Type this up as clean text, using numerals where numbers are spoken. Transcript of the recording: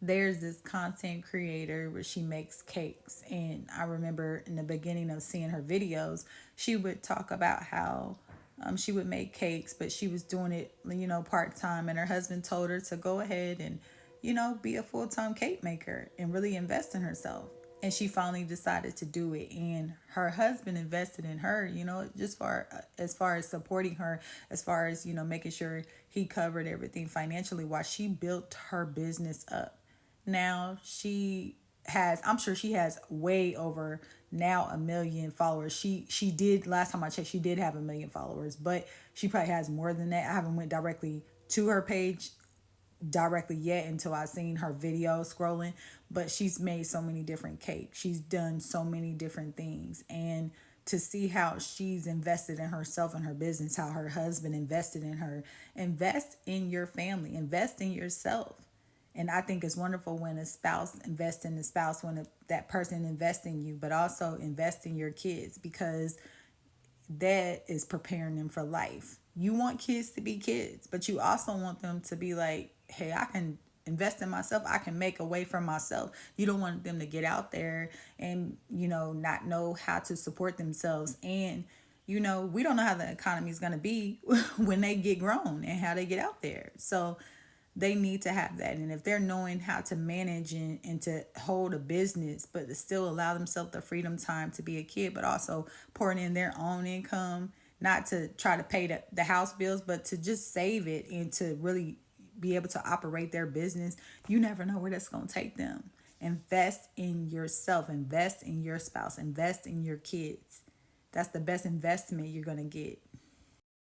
there's this content creator where she makes cakes. And I remember in the beginning of seeing her videos, she would talk about how she would make cakes, but she was doing it, part time. And her husband told her to go ahead and, be a full time cake maker and really invest in herself. And she finally decided to do it. And her husband invested in her, just as far as supporting her, as far as, making sure he covered everything financially while she built her business up. Now she has, I'm sure she has way over now 1 million followers. She did, last time I checked, she did have 1 million followers, but she probably has more than that. I haven't went directly to her page directly yet until I seen her video scrolling, but she's made so many different cakes. She's done so many different things. And to see how she's invested in herself and her business, how her husband invested in her, invest in your family, invest in yourself. And I think it's wonderful when a spouse invests in the spouse, when that person invests in you, but also invest in your kids, because that is preparing them for life. You want kids to be kids, but you also want them to be like, hey, I can invest in myself. I can make a way for myself. You don't want them to get out there and, not know how to support themselves. And, we don't know how the economy is going to be when they get grown and how they get out there. So they need to have that. And if they're knowing how to manage and to hold a business, but to still allow themselves the freedom time to be a kid, but also pouring in their own income, not to try to pay the house bills, but to just save it and to really be able to operate their business, you never know where that's going to take them. Invest in yourself, invest in your spouse, invest in your kids. That's the best investment you're going to get.